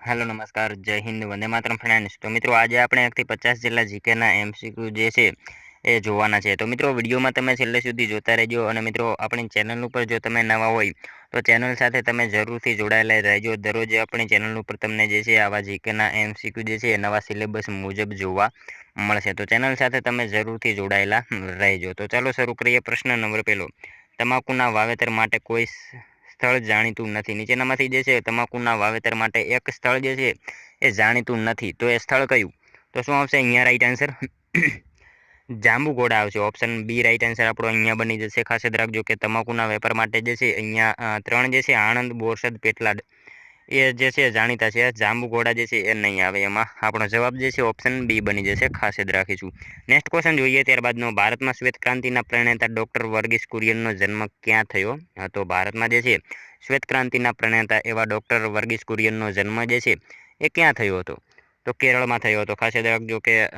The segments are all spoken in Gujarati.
હેલો નમસ્કાર જય હિન્દ વંદે માતરમ ફ્રેન્ડ્સ। તો મિત્રો આજે આપણે 1 થી 50 જેટલા જીકેના એમસીક્યુ જે છે એ જોવાના છે। તો મિત્રો વિડીયોમાં તમે છેલ્લે સુધી જોતા રહેજો અને મિત્રો આપણી ચેનલ ઉપર જો તમે નવા હોય તો ચેનલ સાથે તમે જરૂરથી જોડાયેલા રહેજો। દરરોજ આપણી ચેનલ ઉપર તમને જે છે આવા જીકેના એમસીક્યુ જે છે નવા સિલેબસ મુજબ જોવા મળશે। તો ચેનલ સાથે તમે જરૂરથી જોડાયેલા રહેજો। તો ચાલો શરૂ કરીએ। પ્રશ્ન નંબર 1, તમાકુના વાવેતર માટે કોઈ સ્થળ જાણીતું નથી। નીચેનામાંથી જે છે તમાકુના વાવેતર માટે એક સ્થળ જે છે એ જાણીતું નથી, તો એ સ્થળ કયું? તો શું આવશે અહીંયા રાઈટ આન્સર? જાંબુઘોડા આવશે। ઓપ્શન બી રાઈટ આન્સર આપણો અહીંયા બની જશે। ખાસ યાદ રાખજો કે તમાકુના વેપાર માટે જે છે અહીંયા 3 જે છે આણંદ, બોરસદ, પેટલાદ એ જે છે જાણીતા છે। જાંબુઘોડા જે છે એ નહીં આવે, એમાં આપણો જવાબ જે છે ઓપ્શન બી બની જશે। ખાસ યાદ રાખીશું। નેક્સ્ટ ક્વેશ્ચન જોઈએ ત્યારબાદનો। ભારતમાં શ્વેત ક્રાંતિના પ્રણેતા ડૉક્ટર વર્ગીસ કુરિયનનો જન્મ ક્યાં થયો? તો ભારતમાં જે છે શ્વેત ક્રાંતિના પ્રણેતા એવા ડૉક્ટર વર્ગીસ કુરિયનનો જન્મ જે છે એ ક્યાં થયો હતો? તો કેરળમાં થયો હતો। ખાસ યાદ રાખજો કે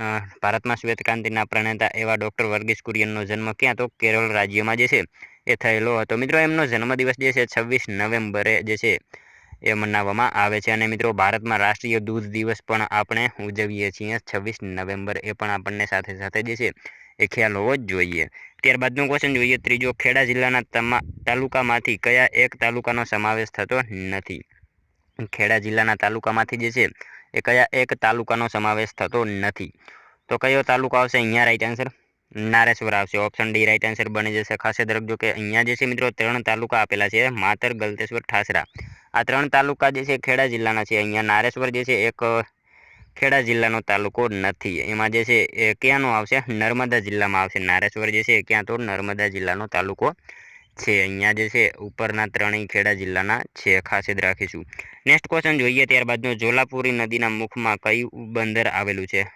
ભારતમાં શ્વેત ક્રાંતિના પ્રણેતા એવા ડૉક્ટર વર્ગીસ કુરિયનનો જન્મ ક્યાં? તો કેરળ રાજ્યમાં જે છે એ થયેલો હતો। મિત્રો એમનો જન્મદિવસ જે છે 26 નવેમ્બરે જે છે એ મનાવવામાં આવે છે। અને મિત્રો ભારતમાં રાષ્ટ્રીય દૂધ દિવસ પણ આપણે ઉજવીએ છીએ 26 નવેમ્બર, એ પણ આપણને સાથે સાથે જે છે એ ખ્યાલ હોવો જ જોઈએ। ત્યારબાદનો ક્વેશ્ચન જોઈએ ત્રીજો। ખેડા જિલ્લાના તાલુકામાંથી કયા એક તાલુકાનો સમાવેશ થતો નથી? ખેડા જિલ્લાના તાલુકામાંથી જે છે એ કયા એક તાલુકાનો સમાવેશ થતો નથી? તો કયો તાલુકો આવશે અહીંયા રાઈટ આન્સર? નારેશ્વર આવશે। ઓપ્શન ડી રાઈટ આન્સર બની જશે। ખાસ યાદ રાખજો કે અહીંયા જે છે મિત્રો 3 તાલુકા આપેલા છે, માતર, ગલતેશ્વર, ઠાસરા। આ 3 તાલુકા જે છે ખેડા જિલ્લાના છે। અહીંયા નારેશ્વર જે છે એક ખેડા જિલ્લાનો તાલુકો નથી, એમાં જે છે એ ક્યાંનો આવશે? નર્મદા જિલ્લામાં આવશે। નારેશ્વર જે છે ક્યાં? તો નર્મદા જિલ્લાનો તાલુકો છે। અહીંયા જે છે ઉપરના 3 ખેડા જિલ્લાના છે, ખાસ યાદ રાખીશું। નેક્સ્ટ ક્વેશ્ચન જોઈએ ત્યારબાદનો। જોલાપુરી નદીના મુખમાં કયું બંદર આવેલું છે?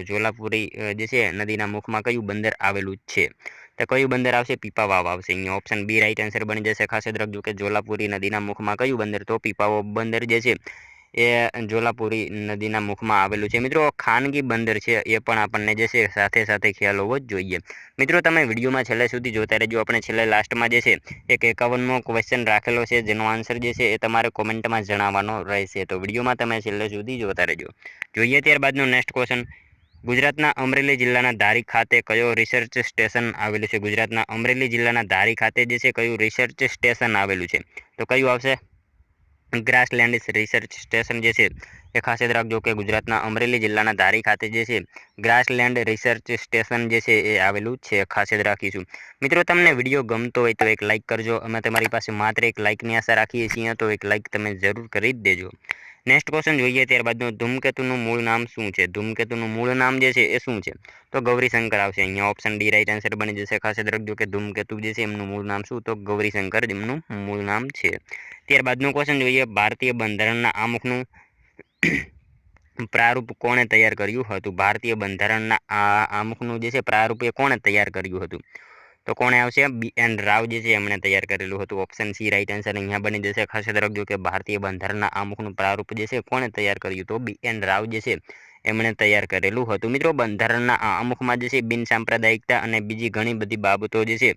જોલાપુરી જે છે નદીના મુખમાં કયું બંદર આવેલું છે? તો કયું બંદર આવશે? પીપાવાવ આવશે। અહીંયા ઓપ્શન બી રાઈટ આન્સર બની જશે। ખાસ યાદ રાખજો કે જોલાપુરી નદીના મુખમાં કયું બંદર? તો પીપાવાવ બંદર જે છે એ જોલાપુરી નદીના મુખમાં આવેલું છે। મિત્રો ખાનગી બંદર છે, એ પણ આપણને જે છે સાથે સાથે ખ્યાલ હોવો જ જોઈએ। મિત્રો તમે વિડીયોમાં છેલ્લે સુધી જોતા રહેજો। આપણે છેલ્લે લાસ્ટમાં જે છે એક 51મો ક્વેશ્ચન રાખેલો છે, જેનો આન્સર જે છે એ તમારે કોમેન્ટમાં જણાવવાનો રહેશે। તો વિડીયોમાં તમે છેલ્લે સુધી જોતા રહેજો। જોઈએ ત્યારબાદનો નેક્સ્ટ ક્વેશ્ચન। ગુજરાતના અમરેલી જિલ્લાના ધારી ખાતે કયો રિસર્ચ સ્ટેશન આવેલું છે? ગુજરાતના અમરેલી જિલ્લાના ધારી ખાતે જે છે કયું રિસર્ચ સ્ટેશન આવેલું છે? તો કયું આવશે? ગ્રાસલેન્ડ રિસર્ચ સ્ટેશન જે છે એ ખાસ યાદ રાખજો કે ગુજરાતના અમરેલી જિલ્લાના ધારી ખાતે જે છે ગ્રાસલેન્ડ રિસર્ચ સ્ટેશન જે છે એ આવેલું છે। ખાસ યાદ રાખીશું। મિત્રો તમને વિડીયો ગમતો હોય તો એક લાઇક કરજો। અમે તમારી પાસે માત્ર એક લાઇકની આશા રાખીએ છીએ, તો એક લાઇક તમે જરૂર કરી જ દેજો। નેક્સ્ટ ક્વેશ્ચન જોઈએ ત્યારબાદનો। ધૂમકેતુનું મૂળ નામ શું છે? ધૂમકેતુનું મૂળ નામ જે છે એ શું છે? તો ગૌરીશંકર આવશે। અહીંયા ઓપ્શન ડી રાઈટ આન્સર બની જશે। ખાસ યાદ રાખજો કે ધૂમકેતુ જે છે એમનું મૂળ નામ શું? તો ગૌરીશંકર એમનું મૂળ નામ છે। ત્યારબાદનો ક્વેશ્ચન જોઈએ। ભારતીય બંધારણના આમુખનું પ્રારૂપ કોણે તૈયાર કર્યું હતું? ભારતીય બંધારણના આમુખનું જે છે પ્રારૂપ એ કોણે તૈયાર કર્યું હતું? તો કોણે આવશે? BN રાવ જે છે એમણે તૈયાર કરેલું હતું। ઓપ્શન સી રાઈટ આન્સર અહીંયા બની જશે। ખાસ યાદ રાખજો કે ભારતીય બંધારણના આમુખનું પ્રારૂપ જે છે કોણે તૈયાર કર્યું? તો BN રાવ જે છે એમણે તૈયાર કરેલું હતું। મિત્રો બંધારણના આમુખમાં જે છે બિનસાંપ્રદાયિકતા અને બીજી ઘણી બધી બાબતો જે છે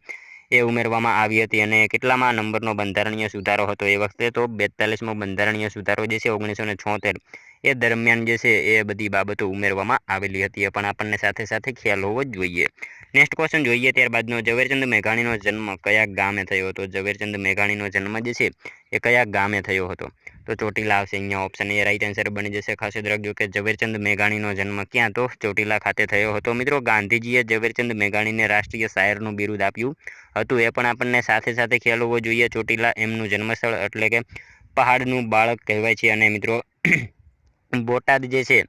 એ ઉમેરવામાં આવી હતી। અને કેટલામાં નંબરનો બંધારણીય સુધારો હતો એ વખતે? તો 42મો બંધારણીય સુધારો જે છે 1976 એ દરમિયાન જે છે એ બધી બાબતો ઉમેરવામાં આવેલી હતી, એ પણ આપણને સાથે સાથે ખ્યાલ હોવો જ જોઈએ। નેક્સ્ટ ક્વેશ્ચન જોઈએ ત્યારબાદનો। ઝવેરચંદ મેઘાણીનો જન્મ કયા ગામે થયો હતો? ઝવેરચંદ મેઘાણીનો જન્મ જે છે એ કયા ગામે થયો હતો? તો ચોટીલા આવશે। અહીંયા ઓપ્શન એ રાઈટ આન્સર બની જશે। ખાસ યાદ રાખજો કે ઝવેરચંદ મેઘાણીનો જન્મ ક્યાં? તો ચોટીલા ખાતે થયો હતો। મિત્રો ગાંધીજીએ ઝવેરચંદ મેઘાણીને રાષ્ટ્રીય શાયરનું બિરુદ આપ્યું હતું, એ પણ આપણને સાથે સાથે ખ્યાલ હોવો જોઈએ। ચોટીલા એમનું જન્મસ્થળ એટલે કે પહાડનું બાળક કહેવાય છે। અને મિત્રો બોટાદ જે છે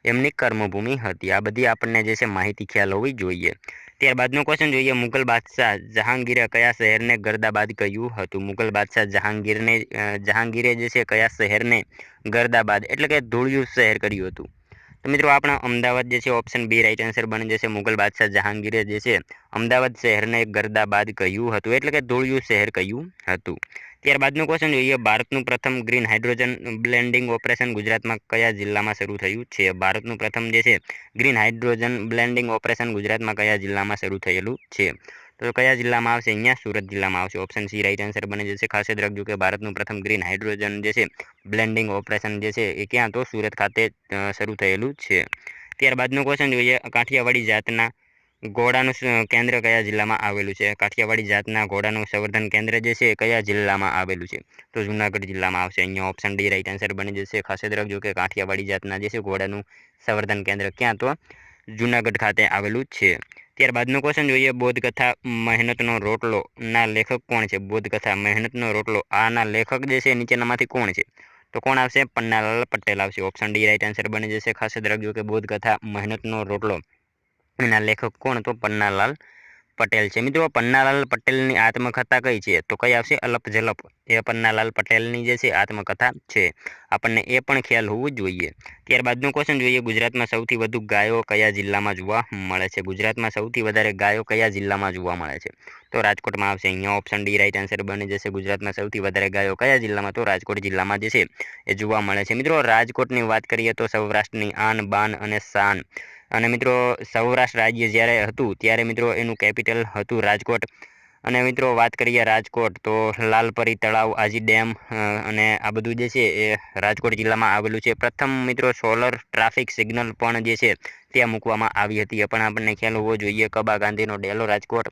એમની કર્મભૂમિ હતી। આ બધી આપણને જે છે માહિતી ખ્યાલ હોવી જોઈએ। ત્યારબાદનો ક્વેશ્ચન જોઈએ। મુગલ બાદશાહ જહાંગીરે કયા શહેરને ગર્દાબાદ કહ્યું હતું? મુગલ બાદશાહ જહાંગીરે જે છે કયા શહેરને ગર્દાબાદ એટલે કે ધૂળિયું શહેર કર્યું હતું? તો મિત્રો આપણા અમદાવાદ જે છે ઓપ્શન બી રાઈટ આન્સર બની જશે। મુગલ બાદશાહ જહાંગીરે જે છે અમદાવાદ શહેરને ગર્દાબાદ કહ્યું હતું, એટલે કે ધૂળિયું શહેર કહ્યું હતું। ત્યારબાદનો ક્વેશ્ચન જોઈએ। ભારતનું પ્રથમ ગ્રીન હાઇડ્રોજન બ્લેન્ડિંગ ઓપરેશન ગુજરાતમાં કયા જિલ્લામાં શરૂ થયું છે? ભારતનું પ્રથમ જે છે ગ્રીન હાઇડ્રોજન બ્લેન્ડિંગ ઓપરેશન ગુજરાતમાં કયા જિલ્લામાં શરૂ થયેલું છે? તો કયા જિલ્લામાં આવશે? અહીંયા સુરત જિલ્લામાં આવશે. ઓપ્શન સી રાઈટ આન્સર બની જશે. ખાસ યાદ રાખજો કે ભારતનું પ્રથમ ગ્રીન હાઇડ્રોજન જે છે બ્લેન્ડિંગ ઓપરેશન જે છે એ ક્યાં? તો સુરત ખાતે શરૂ થયેલું છે. ત્યારબાદનો ક્વેશ્ચન જોઈએ, કાઠિયાવાડી જાતના ઘોડાનું કેન્દ્ર કયા જિલ્લામાં આવેલું છે? કાઠિયાવાડી જાતના ઘોડાનું સંવર્ધન કેન્દ્ર જે છે એ કયા જિલ્લામાં આવેલું છે? તો જુનાગઢ જિલ્લામાં આવશે. અહીંયા ઓપ્શન ડી રાઈટ આન્સર બની જશે. ખાસ યાદ રાખજો કે કાઠિયાવાડી જાતના જે છે ઘોડાનું સંવર્ધન કેન્દ્ર ક્યાં? તો જુનાગઢ ખાતે આવેલું છે. ત્યારબાદનો ક્વેશ્ચન જોઈએ, બોધકથા મહેનતનો રોટલો ના લેખક કોણ છે? બોધકથા મહેનતનો રોટલો આના લેખક જે છે નીચેનામાંથી કોણ છે? તો કોણ આવશે? પન્નાલાલ પટેલ આવશે. ઓપ્શન ડી રાઈટ આન્સર બની જશે. ખાસ યાદ રાખજો કે બોધકથા મહેનતનો રોટલો એના લેખક કોણ? તો પન્નાલાલ પટેલ છે. મિત્રો, પન્નાલાલ પટેલની આત્મકથા કઈ છે? તો કઈ આવશે? અલપ ઝલપ એ પન્નાલાલ પટેલની જે છે આત્મકથા છે. આપણને એ પણ ખ્યાલ હોવું જોઈએ. ત્યારબાદનો ક્વેશ્ચન જોઈએ, ગુજરાતમાં સૌથી વધુ ગાયો કયા જિલ્લામાં જોવા મળે છે? ગુજરાતમાં સૌથી વધારે ગાયો કયા જિલ્લામાં જોવા મળે છે? તો રાજકોટમાં આવશે. અહીંયા ઓપ્શન ડી રાઈટ આન્સર બની જશે. ગુજરાતમાં સૌથી વધારે ગાયો કયા જિલ્લામાં? તો રાજકોટ જિલ્લામાં જે છે એ જોવા મળે છે. મિત્રો, રાજકોટની વાત કરીએ તો સૌરાષ્ટ્રની આન બાન અને શાન. અને મિત્રો, સૌરાષ્ટ્ર રાજ્ય જ્યારે હતું ત્યારે મિત્રો એનું કેપિટલ હતું રાજકોટ. અને મિત્રો વાત કરીએ રાજકોટ તો લાલપરી તળાવ, આજી ડેમ અને આ બધું જે છે એ રાજકોટ જિલ્લામાં આવેલું છે. પ્રથમ મિત્રો સોલર ટ્રાફિક સિગ્નલ પણ જે છે ત્યાં મૂકવામાં આવી હતી એ પણ આપણને ખ્યાલ હોવો જોઈએ. કબા ગાંધીનો ડેલો રાજકોટ,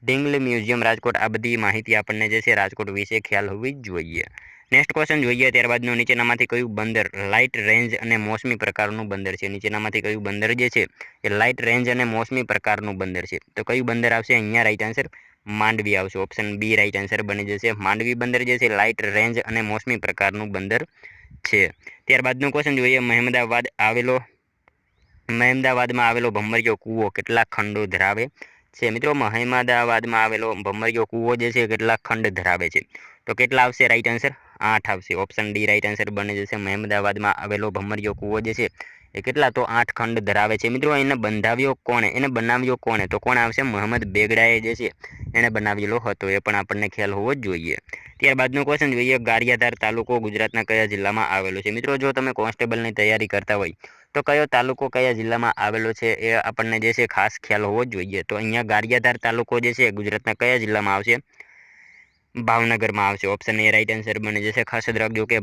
ઢીંગલી મ્યુઝિયમ રાજકોટ, આ બધી માહિતી આપણને જે છે રાજકોટ વિશે ખ્યાલ હોવી જ જોઈએ. નેક્સ્ટ ક્વેશ્ચન જોઈએ, ત્યારબાદનું નીચેનામાંથી કયું બંદર લાઇટ રેન્જ અને મોસમી પ્રકારનું બંદર છે? નીચેનામાંથી કયું બંદર જે છે એ લાઇટ રેન્જ અને મોસમી પ્રકારનું બંદર છે? તો કયું બંદર આવશે? અહીંયા રાઈટ આન્સર માંડવી આવશે. ઓપ્શન બી રાઈટ આન્સર બની જશે. માંડવી બંદર જે છે લાઇટ રેન્જ અને મોસમી પ્રકારનું બંદર છે. ત્યારબાદનો ક્વેશ્ચન જોઈએ, મહેમદાવાદમાં આવેલો ભમરિયો કૂવો કેટલા ખંડો ધરાવે છે? મિત્રો, મહેમદાવાદમાં આવેલો ભમરિયો કૂવો જે છે કેટલા ખંડ ધરાવે છે? તો કેટલા આવશે? રાઈટ આન્સર 8 આવશે. ઓપ્શન ડી રાઈટ આન્સર બની જશે. મહેમદાવાદમાં આવેલો ભમરિયો કૂવો જે છે એ કેટલા? તો 8 ખંડ ધરાવે છે. મિત્રો, એને બંધાવ્યો કોણે? એને બનાવ્યો કોણે? તો કોણ આવશે? મોહમ્મદ બેગડાએ જે છે એણે બનાવેલો હતો. એ પણ આપણને ખ્યાલ હોવો જ જોઈએ. ત્યારબાદનો ક્વેશ્ચન જોઈએ, ગારિયાધાર તાલુકો ગુજરાતના કયા જિલ્લામાં આવેલો છે? મિત્રો, જો તમે કોન્સ્ટેબલની તૈયારી કરતા હોય તો કયો તાલુકો કયા જિલ્લામાં આવેલો છે એ આપણને જે છે ખાસ ખ્યાલ હોવો જ જોઈએ. તો અહીંયા ગારિયાધાર તાલુકો જે છે ગુજરાતના કયા જિલ્લામાં આવશે? ભાવનગરમાં આવશે. ઓપ્શન એ રાઈટ આન્સર બની જશે. ખાસ યાદ રાખજો કે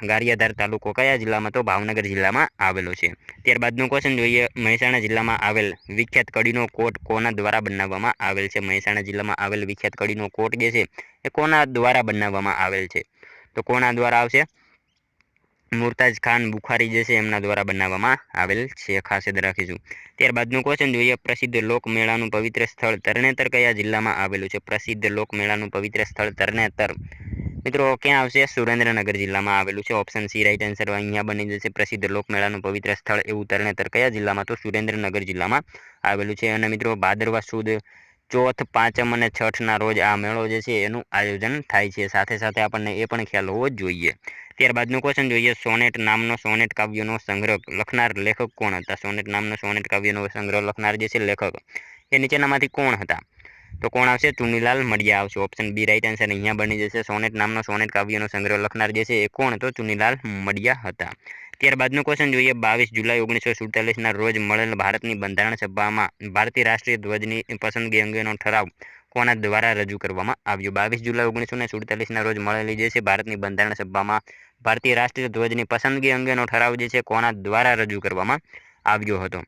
ગારિયાધાર તાલુકો કયા જિલ્લામાં? તો ભાવનગર જિલ્લામાં આવેલો છે. ત્યારબાદનો ક્વેશ્ચન જોઈએ, મહેસાણા જિલ્લામાં આવેલ વિખ્યાત કડીનો કોટ કોના દ્વારા બનાવવામાં આવેલ છે? મહેસાણા જિલ્લામાં આવેલ વિખ્યાત કડીનો કોટ જે છે એ કોના દ્વારા બનાવવામાં આવેલ છે? તો કોના દ્વારા આવશે? મુરતાજ ખાન બુખારી જે છે એમના દ્વારા બનાવવામાં આવેલ છે. ખાસ યાદ રાખીશું. ત્યારબાદનું ક્વેશ્ચન જોઈએ, પ્રસિદ્ધ લોકમેળાનું પવિત્ર સ્થળ તરણેતર કયા જિલ્લામાં આવેલું છે? પ્રસિદ્ધ લોકમેળાનું પવિત્ર સ્થળ તરણેતર મિત્રો ક્યાં આવશે? સુરેન્દ્રનગર જિલ્લામાં આવેલું છે. ઓપ્શન સી રાઈટ આન્સર અહીંયા બની જશે. પ્રસિદ્ધ લોકમેળાનું પવિત્ર સ્થળ એવું તરણેતર કયા જિલ્લામાં? તો સુરેન્દ્રનગર જિલ્લામાં આવેલું છે. અને મિત્રો, ભાદરવા સુદ ચોથ, પાંચમ અને છઠના રોજ આ મેળો જે છે એનું આયોજન થાય છે. સાથે સાથે આપણને એ પણ ખ્યાલ હોવો જ જોઈએ. ત્યારબાદનું ક્વેશ્ચન જોઈએ, સોનેટ નામનો સોનેટ કાવ્યનો સંગ્રહ લખનાર લેખક કોણ હતા? સોનેટ નામનો સોનેટ કાવ્યનો સંગ્રહ લખનાર જે છે લેખક એ નીચેનામાંથી કોણ હતા? તો કોણ આવશે? ચુનીલાલ મડિયા આવશે. ઓપ્શન બી રાઈટ આન્સર અહીંયા બની જશે. સોનેટ નામનો સોનેટ કાવ્યનો સંગ્રહ લખનાર જે છે એ કોણ? તો ચુનીલાલ મડિયા હતા. ત્યારબાદનો ક્વેશ્ચન જોઈએ, 22 જુલાઈ 1947ના રોજ મળેલ ભારતની બંધારણ સભામાં ભારતીય રાષ્ટ્રીય ધ્વજની પસંદગી અંગેનો ઠરાવ કોના દ્વારા રજૂ કરવામાં આવ્યો? 22 જુલાઈ 1947ના રોજ મળેલી જે છે ભારતની બંધારણ સભામાં ભારતીય રાષ્ટ્રીય ધ્વજની પસંદગી અંગેનો ઠરાવ જે છે કોના દ્વારા રજૂ કરવામાં આવ્યો હતો?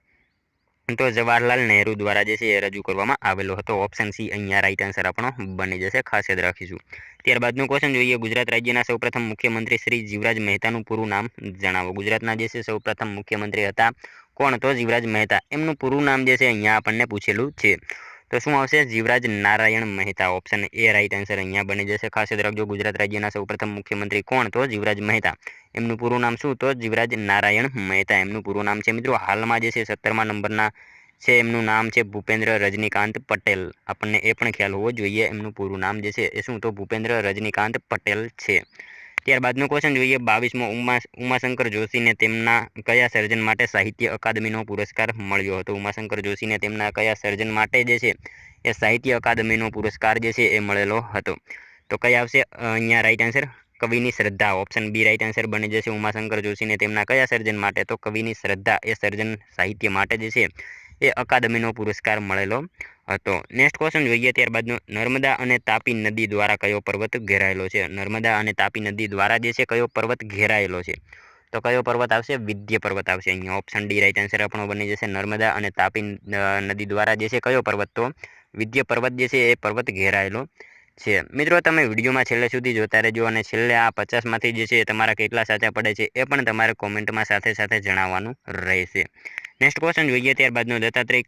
તો જવાહરલાલ નહેરુ દ્વારા જે છે એ રજૂ કરવામાં આવેલો હતો. ઓપ્શન સી અહીંયા રાઈટ આન્સર આપણો બની જશે. ખાસ યાદ રાખીશું. ત્યારબાદનું ક્વેશ્ચન જોઈએ, ગુજરાત રાજ્યના સૌપ્રથમ મુખ્યમંત્રી શ્રી જીવરાજ મહેતાનું પૂરું નામ જણાવો. ગુજરાતના જે છે સૌપ્રથમ મુખ્યમંત્રી હતા કોણ? તો જીવરાજ મહેતા. એમનું પૂરું નામ જે છે અહીંયા આપણને પૂછેલું છે. તો શું આવશે? Jivraj Narayan Mehta. Option A right answer અહીંયા બની જશે. ખાસ યાદ રાખજો, ગુજરાત રાજ્યના સૌપ્રથમ મુખ્યમંત્રી કોણ? તો જીવરાજ મહેતા. એમનું પૂરું નામ શું? તો જીવરાજ નારાયણ મહેતા એમનું પૂરું નામ છે. મિત્રો, હાલમાં જે છે 17મા નંબરના છે એમનું નામ છે ભૂપેન્દ્ર રજનીકાંત પટેલ. આપણને એ પણ ખ્યાલ હોવો જોઈએ એમનું પૂરું નામ જે છે એ શું? તો ભૂપેન્દ્ર રજનીકાંત પટેલ છે. ત્યારબાદનો ક્વેશ્ચન જોઈએ, 22મો ઉમાશંકર જોશીને તેમના કયા સર્જન માટે સાહિત્ય અકાદમીનો પુરસ્કાર મળ્યો હતો? ઉમાશંકર જોશીને તેમના કયા સર્જન માટે જે છે એ સાહિત્ય અકાદમીનો પુરસ્કાર જે છે એ મળેલો હતો? તો કઈ આવશે અહીંયા રાઈટ આન્સર? કવિની શ્રદ્ધા. ઓપ્શન બી રાઈટ આન્સર બની જશે. ઉમાશંકર જોશીને તેમના કયા સર્જન માટે? તો કવિની શ્રદ્ધા એ સર્જન સાહિત્ય માટે જે છે એ અકાદમીનો પુરસ્કાર મળેલો હતો। નેક્સ્ટ ક્વેશ્ચન જોઈએ ત્યારબાદનો, નર્મદા અને તાપી નદી દ્વારા કયો પર્વત ઘેરાયેલો છે? નર્મદા અને તાપી નદી દ્વારા જે છે કયો પર્વત ઘેરાયેલો છે? તો કયો પર્વત આવશે? વિંધ્ય પર્વત આવશે અહીંયા। ઓપ્શન ડી રાઈટ આન્સર આપણો બની જશે। નર્મદા અને તાપી નદી દ્વારા જે છે કયો પર્વત? તો વિંધ્ય પર્વત જે છે એ પર્વત ઘેરાયેલો છે। મિત્રો તમે વિડીયોમાં છેલ્લે સુધી જોતા રહેજો અને છેલ્લે આ 50માંથી જે છે તમારા કેટલા સાચા પડે છે એ પણ તમારે કોમેન્ટમાં સાથે સાથે જણાવવાનું રહેશે। નેક્સ્ટ ક્વેશ્ચન જોઈએ ત્યારબાદનો, દત્તાત્રેય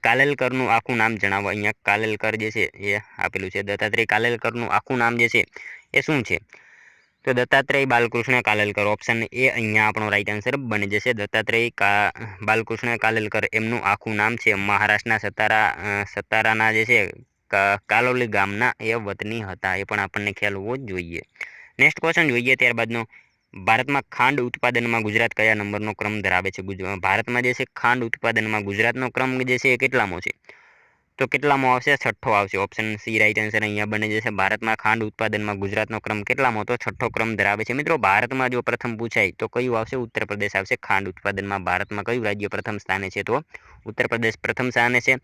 કાલેલકરનું આખું નામ જણાવો। અહીંયા કાલેલકર જે છે એ આપેલું છે। દત્તાત્રેય કાલેલકરનું આખું નામ જે છે એ શું છે? તો દત્તાત્રેય બાલકૃષ્ણ કાલેલકર, ઓપ્શન એ અહીંયા આપણો રાઈટ આન્સર બની જશે। દત્તાત્રેય બાલકૃષ્ણ કાલેલકર એમનું આખું નામ છે। મહારાષ્ટ્રના સતારાના જે છે કાલોલી ગામના એ વતની હતા, એ પણ આપણને ખ્યાલ હોવો જ જોઈએ। નેક્સ્ટ ક્વેશ્ચન જોઈએ ત્યારબાદનો, ભારતમાં ખાંડ ઉત્પાદનમાં ગુજરાત કયા નંબરનો ક્રમ ધરાવે છે? ભારતમાં જે છે ખાંડ ઉત્પાદનમાં ગુજરાતનો ક્રમ જે છે એ કેટલામો છે? તો કેટલામો આવશે? છઠ્ઠો આવશે। ઓપ્શન સી રાઈટ આન્સર અહીંયા બની જશે। ભારતમાં ખાંડ ઉત્પાદનમાં ગુજરાતનો ક્રમ કેટલામો? તો છઠ્ઠો ક્રમ ધરાવે છે। મિત્રો ભારતમાં જો પ્રથમ પૂછાય તો કયું આવશે? ઉત્તર પ્રદેશ આવશે। ખાંડ ઉત્પાદનમાં ભારતમાં કયું રાજ્ય પ્રથમ સ્થાને છે? તો ઉત્તર પ્રદેશ પ્રથમ સ્થાને છે।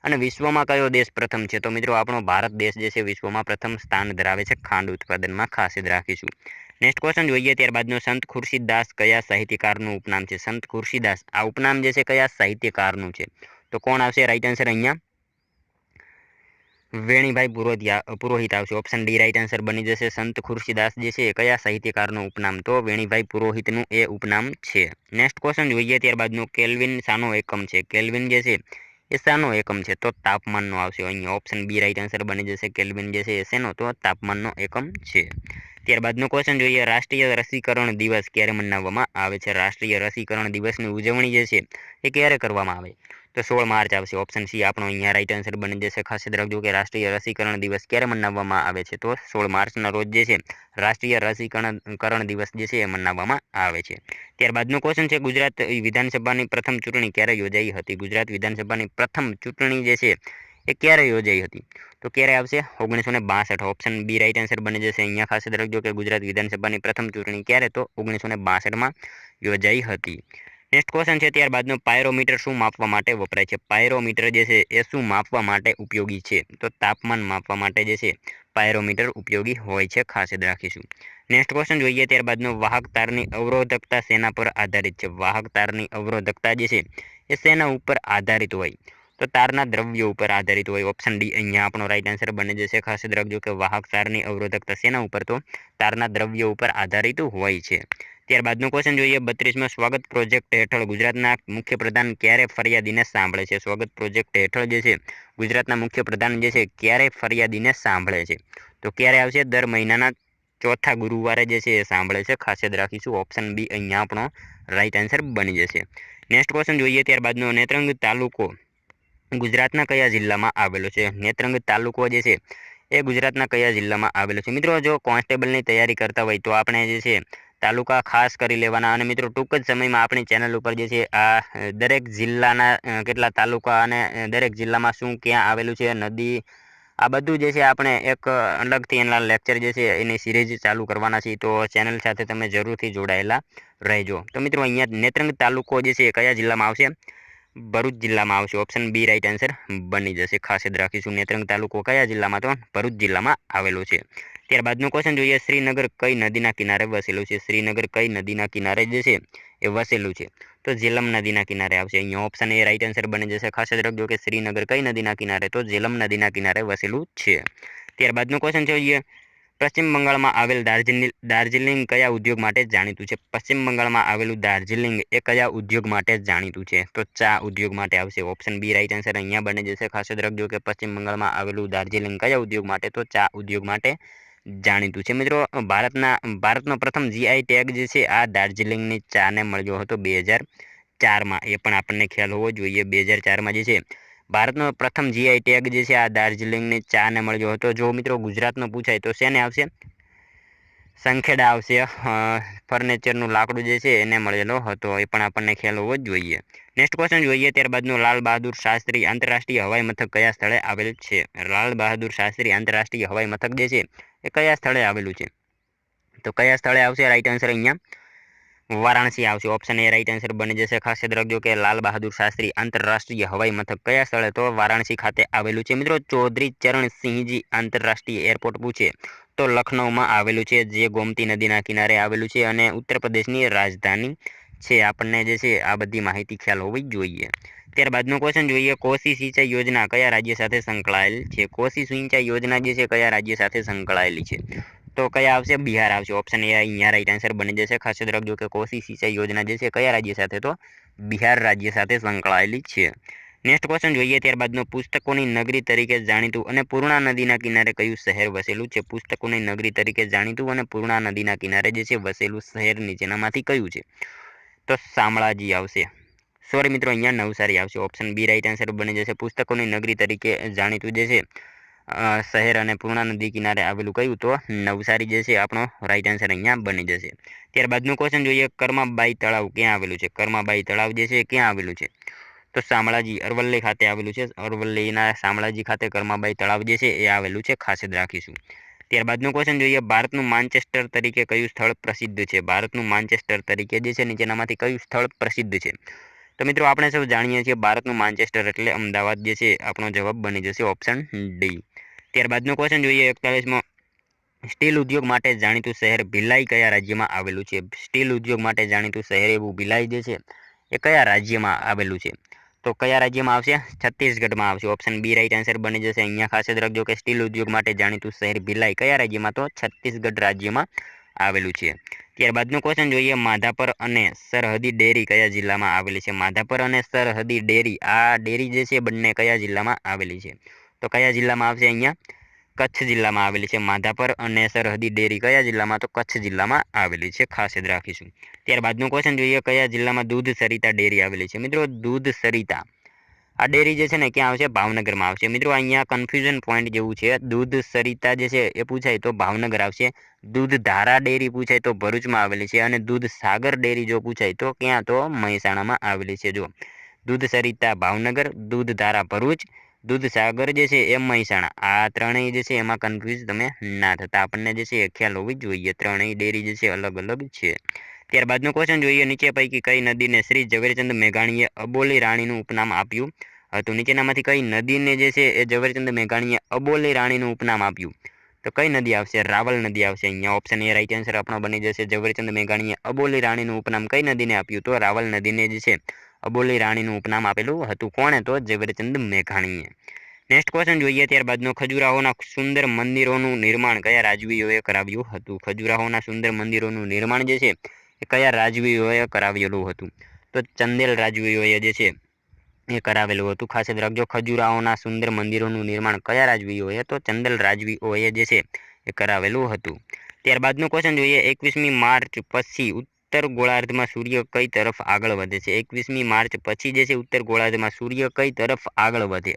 અને વિશ્વમાં કયો દેશ પ્રથમ છે? તો મિત્રો આપણો ભારત દેશ જે છે વિશ્વમાં પ્રથમ સ્થાન ધરાવે છે ખાંડ ઉત્પાદનમાં, ખાસ યાદ રાખીશું। નેક્સ્ટ ક્વેશ્ચન જોઈએ ત્યારબાદનો, સંત ખુરશીદાસ કયા સાહિત્યકારનું ઉપનામ છે? સંત ખુરશીદાસ આ ઉપનામ જે છે કયા સાહિત્યકારનું છે? તો કોણ આવશે રાઈટ આન્સર અહીંયા? વેણીભાઈ પુરોહિત આવશે। ઓપ્શન ડી રાઈટ આન્સર બની જશે। સંત ખુરશીદાસ જે છે કયા સાહિત્યકારનું ઉપનામ? તો વેણીભાઈ પુરોહિતનું એ ઉપનામ છે। નેક્સ્ટ ક્વેશ્ચન જોઈએ ત્યારબાદનો, કેલ્વિન શાનો એકમ છે? કેલ્વિન જે છે એ શાનો એકમ છે? તો તાપમાનનો આવશે અહીંયા। ઓપ્શન બી રાઈટ આન્સર બની જશે। કેલ્વિન જે છે એ શેનો? તો તાપમાનનો એકમ છે। ત્યારબાદનો ક્વેશ્ચન જોઈએ, રાષ્ટ્રીય રસીકરણ દિવસ ક્યારે મનાવવામાં આવે છે? રાષ્ટ્રીય રસીકરણ દિવસની ઉજવણી જે છે એ ક્યારે કરવામાં આવે? તો 16 માર્ચ આવશે। ઓપ્શન સી આપણો અહીંયા રાઈટ આન્સર બની જશે। ખાસ યાદ રાખજો કે રાષ્ટ્રીય રસીકરણ દિવસ ક્યારે મનાવવામાં આવે છે? તો 16 માર્ચના રોજ જે છે રાષ્ટ્રીય રસીકરણ દિવસ જે છે એ મનાવવામાં આવે છે। ત્યારબાદનો ક્વેશ્ચન છે, ગુજરાત વિધાનસભાની પ્રથમ ચૂંટણી ક્યારે યોજાઈ હતી? ગુજરાત વિધાનસભાની પ્રથમ ચૂંટણી જે છે એ ક્યારે યોજાઈ હતી? તો ક્યારે આવશે? 1962। ઓપ્શન બી રાઈટ આન્સર બની જશે। અહીંયા ખાસ યાદ રાખજો કે ગુજરાત વિધાનસભાની પ્રથમ ચૂંટણી ક્યારે? તો 1962માં યોજાઈ હતી। નેક્સ્ટ ક્વેશ્ચન છે ત્યારબાદનો, પાયરોમીટર શું માપવા માટે વપરાય છે? પાયરોમીટર જે છે એ શું માપવા માટે ઉપયોગી છે? તો તાપમાન માપવા માટે જે છે પાયરોમીટર ઉપયોગી હોય છે, ખાસ યાદ રાખીશું। નેક્સ્ટ ક્વેશ્ચન જોઈએ ત્યારબાદનો, વાહક તારની અવરોધકતા શેના પર આધારિત છે? વાહક તારની અવરોધકતા જે છે એ શેના ઉપર આધારિત હોય? તો તારના દ્રવ્યો ઉપર આધારિત હોય। ઓપ્શન ડી અહીંયા આપણો રાઈટ આન્સર બની જશે। ખાસ યાદ રાખજો કે વાહક તારની અવરોધકતા શેના ઉપર? તો તારના દ્રવ્યો ઉપર આધારિત હોય છે। ત્યારબાદનો ક્વેશ્ચન જોઈએ, 32મા સ્વાગત પ્રોજેક્ટ હેઠળ ગુજરાતના મુખ્યપ્રધાન ક્યારે ફરિયાદીને સાંભળે છે? સ્વાગત પ્રોજેક્ટ હેઠળ જે છે ગુજરાતના મુખ્યપ્રધાન જે છે ક્યારે ફરિયાદીને સાંભળે છે? તો ક્યારે આવશે? દર મહિનાના ચોથા ગુરુવારે જે છે એ સાંભળે છે, ખાસ યાદ રાખીશું। ઓપ્શન બી અહીંયા આપણો રાઈટ આન્સર બની જશે। નેક્સ્ટ ક્વેશ્ચન જોઈએ ત્યારબાદનો, નેત્રંગ તાલુકો ગુજરાતના કયા જિલ્લામાં આવેલો છે? નેત્રંગ તાલુકો જે છે એ ગુજરાતના કયા જિલ્લામાં આવેલો છે? મિત્રો જો કોન્સ્ટેબલની તૈયારી કરતા હોય તો આપણે જે છે તાલુકા ખાસ કરી લેવાના। અને મિત્રો ટૂંક જ સમયમાં આપણી ચેનલ ઉપર જે છે આ દરેક જિલ્લાના કેટલા તાલુકા અને દરેક જિલ્લામાં શું ક્યાં આવેલું છે, નદી, આ બધું જે છે આપણે એક અલગથી એના લેક્ચર જે છે એની સિરીઝ ચાલુ કરવાના છીએ, તો ચેનલ સાથે તમે જરૂરથી જોડાયેલા રહેજો। તો મિત્રો અહીંયા નેત્રંગ તાલુકો જે છે એ કયા જિલ્લામાં આવશે? ભરૂચ જિલ્લામાં આવશે। ઓપ્શન બી રાઈટ આન્સર બની જશે। ખાસ યાદ રાખીશું, નેત્રંગ તાલુકો કયા જિલ્લામાં? તો ભરૂચ જિલ્લામાં આવેલો છે। ત્યારબાદનો ક્વેશ્ચન જોઈએ, શ્રીનગર કઈ નદીના કિનારે વસેલું છે? શ્રીનગર કઈ નદીના કિનારે જે છે એ વસેલું છે? તો ઝેલમ નદીના કિનારે આવશે અહીંયા। ઓપ્શન એ રાઈટ આન્સર બની જશે। ખાસ યાદ રાખજો કે શ્રીનગર કઈ નદીના કિનારે? તો ઝેલમ નદીના કિનારે વસેલું છે। ત્યારબાદનો ક્વેશ્ચન જોઈએ, પશ્ચિમ બંગાળમાં આવેલ દાર્જિલિંગ કયા ઉદ્યોગ માટે જાણીતું છે? પશ્ચિમ બંગાળમાં આવેલું દાર્જિલિંગ એ કયા ઉદ્યોગ માટે જાણીતું છે? તો ચા ઉદ્યોગ માટે આવશે। ઓપ્શન બી રાઈટ આન્સર અહીંયા બની જશે। ખાસ યાદ રાખજો કે પશ્ચિમ બંગાળમાં આવેલું દાર્જિલિંગ કયા ઉદ્યોગ માટે? તો ચા ઉદ્યોગ માટે જાણીતું છે। મિત્રો ભારતનો પ્રથમ જીઆઈ ટેગ જે છે આ દાર્જિલિંગની ચાને મળ્યો હતો 2004માં, એ પણ આપણને ખ્યાલ હોવો જોઈએ। 2004માં જે છે ભારતનો પ્રથમ જીઆઈ ટેગ જે છે આ દાર્જિલિંગની ચાને મળ્યો હતો। જો મિત્રો ગુજરાતનો પૂછાય તો શેને આવશે? સંખેડા આવશે। ફર્નિચરનું લાકડું જે છે એને મળેલો હતો, એ પણ આપણને ખ્યાલ હોવો જ જોઈએ। નેક્સ્ટ ક્વેશ્ચન જોઈએ ત્યારબાદનો, લાલ બહાદુર શાસ્ત્રી આંતરરાષ્ટ્રીય હવાઈ મથક કયા સ્થળે આવેલ છે? લાલ બહાદુર શાસ્ત્રી આંતરરાષ્ટ્રીય હવાઈ મથક જે છે એ કયા સ્થળે આવેલું છે? તો કયા સ્થળે આવશે રાઈટ આન્સર અહીંયા? વારાણસી આવશે, ઓપ્શન એ રાઈટ આન્સર બની જશે. ખાસ યાદ રાખજો કે લાલ બહાદુર શાસ્ત્રી આંતરરાષ્ટ્રીય હવાઈ મથક કયા સ્થળે, તો વારાણસી ખાતે આવેલું છે. મિત્રો ચૌધરી ચરણ સિંહજી આંતરરાષ્ટ્રીય એરપોર્ટ પૂછે તો લખનૌમાં આવેલું છે, જે ગોમતી નદીના કિનારે આવેલું છે અને ઉત્તર પ્રદેશની રાજધાની છે. આપણને જે છે આ બધી માહિતી ખ્યાલ હોવી જોઈએ. ત્યારબાદનો ક્વેશ્ચન જોઈએ, કોસી સિંચાઈ યોજના કયા રાજ્ય સાથે સંકળાયેલ છે? કોસી સિંચાઈ યોજના જે છે કયા રાજ્ય સાથે સંકળાયેલી છે? તો કયા આવશે? બિહાર આવશે. ઓપ્શન એ અહીંયા રાઈટ આન્સર બની જશે. ખાસ યાદ રાખજો કે કોસી સિંચાઈ યોજના જે છે કયા રાજ્ય સાથે, તો બિહાર રાજ્ય સાથે સંકળાયેલી છે. નેક્સ્ટ ક્વેશ્ચન જોઈએ, ત્યારબાદનો પુસ્તકોની નગરી તરીકે જાણીતું અને પૂર્ણા નદીના કિનારે કયું શહેર વસેલું છે? પુસ્તકોની નગરી તરીકે જાણીતું અને પૂર્ણા નદીના કિનારે જે છે વસેલું શહેર નીચેનામાંથી કયું છે? તો શામળાજી આવશે. સોરી મિત્રો, અહીંયા નવસારી આવશે. ઓપ્શન બી રાઈટ આન્સર બની જશે. પુસ્તકોની નગરી તરીકે જાણીતું જે છે શહેર અને પૂર્ણા નદી કિનારે આવેલું કયું? તો નવસારી જે છે આપણો રાઈટ આન્સર અહીંયા બની જશે. ત્યારબાદનું ક્વેશ્ચન જોઈએ, કર્માબાઈ તળાવ ક્યાં આવેલું છે? કર્માબાઈ તળાવ જે છે ક્યાં આવેલું છે? તો શામળાજી અરવલ્લી ખાતે આવેલું છે. અરવલ્લીના શામળાજી ખાતે કર્માબાઈ તળાવ જે છે એ આવેલું છે. ખાસ યાદ રાખીશું. ત્યારબાદનું ક્વેશ્ચન જોઈએ, ભારતનું માન્ચેસ્ટર તરીકે કયું સ્થળ પ્રસિદ્ધ છે? ભારતનું માન્ચેસ્ટર તરીકે જે છે નીચેનામાંથી કયું સ્થળ પ્રસિદ્ધ છે? તો મિત્રો આપણે સૌ જાણીએ છીએ ભારતનું માન્ચેસ્ટર એટલે અમદાવાદ જે છે આપણો જવાબ બની જશે. Option D. ત્યારબાદનો ક્વેશ્ચન જોઈએ, 41મો, સ્ટીલ ઉદ્યોગ માટે જાણીતું શહેર ભિલાઈ કયા રાજ્યમાં આવેલું છે? સ્ટીલ ઉદ્યોગ માટે જાણીતું શહેર એવું ભિલાઈ જે છે એ કયા રાજ્યમાં આવેલું છે? તો કયા રાજ્યમાં આવશે? છત્તીસગઢમાં આવશે. ઓપ્શન બી રાઈટ આન્સર બની જશે. અહીંયા ખાસ યાદ રાખજો કે સ્ટીલ ઉદ્યોગ માટે જાણીતું શહેર ભિલાઈ કયા રાજ્યમાં? તો છત્તીસગઢ રાજ્યમાં આવેલું છે. ત્યારબાદનું ક્વેશ્ચન જોઈએ, માધાપર અને સરહદી ડેરી કયા જિલ્લામાં આવેલી છે? માધાપર અને સરહદી ડેરી, આ ડેરી જે છે બંને કયા જિલ્લામાં આવેલી છે? તો કયા જિલ્લામાં આવશે? અહીંયા કચ્છ જિલ્લામાં આવેલી છે. માધાપર અને સરહદી ડેરી કયા જિલ્લામાં? તો કચ્છ જિલ્લામાં આવેલી છે. ખાસ યાદ રાખીશું. ત્યારબાદનું ક્વેશ્ચન જોઈએ, કયા જિલ્લામાં દૂધ સરિતા ડેરી આવેલી છે? મિત્રો દૂધ સરિતા આ ડેરી જે છે ને ક્યાં આવશે? ભાવનગરમાં આવશે. મિત્રો અહીંયા કન્ફ્યુઝન પોઈન્ટ જેવું છે. દૂધ સરિતા જે છે એ પૂછાય તો ભાવનગર આવશે. દૂધ ધારા ડેરી પૂછાય તો ભરૂચમાં આવેલી છે. અને દૂધ સાગર ડેરી જો પૂછાય તો ક્યાં? તો મહેસાણામાં આવેલી છે. જો દૂધ સરિતા ભાવનગર, દૂધ ધારા ભરૂચ, દૂધ સાગર જે છે એ મહેસાણા, આ ત્રણેય જે છે એમાં કન્ફ્યુઝ તમે ના થતા. આપણને જે છે એ ખ્યાલ હોવી જોઈએ. ત્રણેય ડેરી જે છે અલગ અલગ છે. ત્યારબાદનું ક્વેશ્ચન જોઈએ, નીચે પૈકી કઈ નદીને શ્રી ઝવેરચંદ મેઘાણીએ અબોલી રાણીનું ઉપનામ આપ્યું હતું? નીચેનામાંથી કઈ નદીને જે છે એ ઝવેરચંદ મેઘાણીએ અબોલી રાણીનું ઉપનામ આપ્યું? તો કઈ નદી આવશે? રાવલ નદી આવશે. અહીંયા ઓપ્શન એ રાઈટ આન્સર આપણો બની જશે. ઝવેરચંદ મેઘાણીએ અબોલી રાણીનું ઉપનામ કઈ નદીને આપ્યું? તો રાવલ નદીને જે છે અબોલી રાણીનું ઉપનામ આપેલું હતું. કોણે? તો ઝવેરચંદ મેઘાણીએ. નેક્સ્ટ ક્વેશ્ચન જોઈએ, ત્યારબાદનો ખજુરાહોના સુંદર મંદિરોનું નિર્માણ કયા રાજવીઓએ કરાવ્યું હતું? ખજુરાહોના સુંદર મંદિરોનું નિર્માણ જે છે એ કયા રાજવીઓએ કરાવેલું હતું? તો ચંદેલ રાજવીઓએ જે છે એ કરાવેલું હતું. ખાસ યાદ રાખજો, ખજુરાહોના સુંદર મંદિરોનું નિર્માણ કયા રાજવીઓએ? તો ચંદેલ રાજવીઓએ જે છે એ કરાવેલું હતું. ત્યારબાદનું ક્વેશ્ચન જોઈએ, 21મી માર્ચ પછી ઉત્તર ગોળાર્ધમાં સૂર્ય કઈ તરફ આગળ વધે છે? 21મી માર્ચ પછી જે છે ઉત્તર ગોળાર્ધમાં સૂર્ય કઈ તરફ આગળ વધે?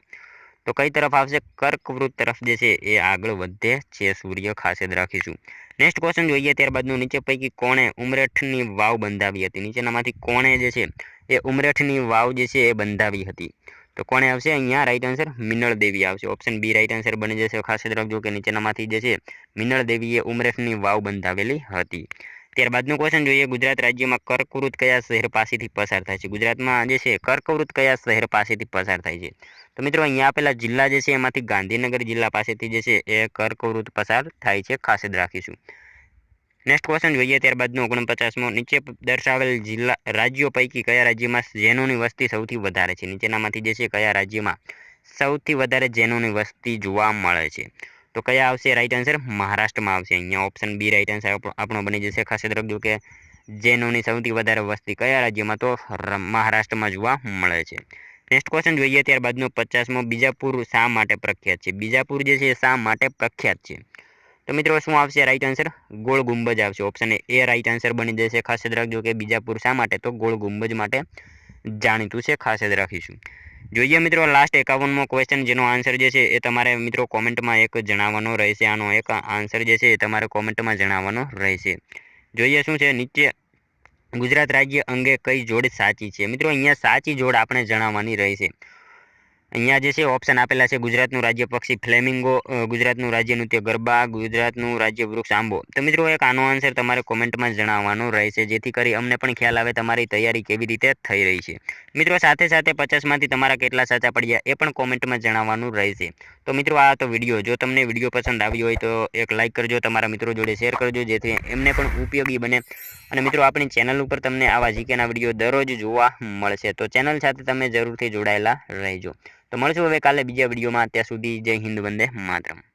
તો કઈ તરફ આવશે? કર્કવૃત તરફ જે છે એ આગળ વધે છે સૂર્ય. ખાસ યાદ રાખીશું. નેક્સ્ટ ક્વેશ્ચન જોઈએ, ત્યારબાદનું નીચે પૈકી કોણે ઉમરેઠની વાવ બંધાવી હતી? નીચેનામાંથી કોણે જે છે એ ઉમરેઠની વાવ જે છે એ બંધાવી હતી? તો કોણે આવશે? અહીંયા રાઈટ આન્સર મિનળ દેવી આવશે. ઓપ્શન બી રાઈટ આન્સર બની જશે. ખાસ યાદ રાખજો કે નીચેનામાંથી જે છે મિનળ દેવીએ ઉમરેઠની વાવ બંધાવેલી હતી. ત્યારબાદનું ક્વેશ્ચન જોઈએ, ગુજરાત રાજ્યમાં કર્કવૃત કયા શહેર પાસેથી પસાર થાય છે? ગુજરાતમાં જે છે કર્કવૃત કયા શહેર પાસેથી પસાર થાય છે? તો મિત્રો અહીંયા આપેલા જિલ્લા જે છે એમાંથી ગાંધીનગર જિલ્લા પાસેથી જે છે એ કર્કવૃત પસાર થાય છે. ખાસ યાદ રાખીશું. નેક્સ્ટ ક્વેશ્ચન જોઈએ, ત્યારબાદનો 49મો, નીચે દર્શાવેલ જિલ્લા રાજ્યો પૈકી કયા રાજ્યમાં જૈનોની વસ્તી સૌથી વધારે છે? નીચેનામાંથી જે છે કયા રાજ્યમાં સૌથી વધારે જૈનોની વસ્તી જોવા મળે છે? તો કયા આવશે? રાઈટ આન્સર મહારાષ્ટ્રમાં આવશે. અહીંયા ઓપ્શન બી રાઈટ આન્સર આપણો બની જશે. ખાસ યાદ રાખજો કે જૈનોની સૌથી વધારે વસ્તી કયા રાજ્યમાં? તો મહારાષ્ટ્રમાં જોવા મળે છે. નેક્સ્ટ ક્વેશ્ચન જોઈએ, ત્યારબાદનો 50મો, બીજાપુર શા માટે પ્રખ્યાત છે? બીજાપુર જે છે શા માટે પ્રખ્યાત છે? તો મિત્રો શું આવશે? રાઈટ આન્સર ગોળ ગુંબજ આવશે. ઓપ્શન એ રાઈટ આન્સર બની જશે. ખાસ યાદ રાખજો કે બીજાપુર શા માટે? તો ગોળ ગુંબજ માટે જાણીતું છે. ખાસ યાદ રાખીશું. જોઈએ મિત્રો લાસ્ટ 51મો ક્વેશ્ચન, જેનો આન્સર જે છે એ તમારે મિત્રો કોમેન્ટમાં એક જણાવવાનો રહેશે. આનો એક આન્સર જે છે એ તમારે કોમેન્ટમાં જણાવવાનો રહેશે. જોઈએ શું છે. નીચે ગુજરાત રાજ્ય અંગે કઈ જોડ સાચી છે? મિત્રો અહીંયા સાચી જોડ આપણે જણાવવાની રહેશે. અહીંયા જે છે ઓપ્શન આપેલા છે ગુજરાતનું રાજ્ય પક્ષી ફ્લેમિંગો, ગુજરાતનું રાજ્ય નૃત્ય ગરબા, ગુજરાતનું રાજ્ય વૃક્ષ આંબો. તો મિત્રો એક આનો આન્સર તમારે કોમેન્ટમાં જણાવવાનો રહેશે, જેથી કરી અમને પણ ખ્યાલ આવે તમારી તૈયારી કેવી રીતે થઈ રહી છે. મિત્રો સાથે સાથે 50માંથી તમારા કેટલા સાચા પડ્યા એ પણ કોમેન્ટમાં જણાવવાનું રહેશે. તો મિત્રો આ તો વિડીયો, જો તમને વિડીયો પસંદ આવ્યો હોય તો એક લાઇક કરજો, તમારા મિત્રો જોડે શેર કરજો, જેથી એમને પણ ઉપયોગી બને. અને મિત્રો આપણી ચેનલ ઉપર તમને આવા જીકેના વિડીયો દરરોજ જોવા મળશે, તો ચેનલ સાથે તમે જરૂરથી જોડાયેલા રહેજો. તો મળશું હવે કાલે બીજા વિડીયોમાં. ત્યાં સુધી જય હિન્દ, વંદે માતરમ.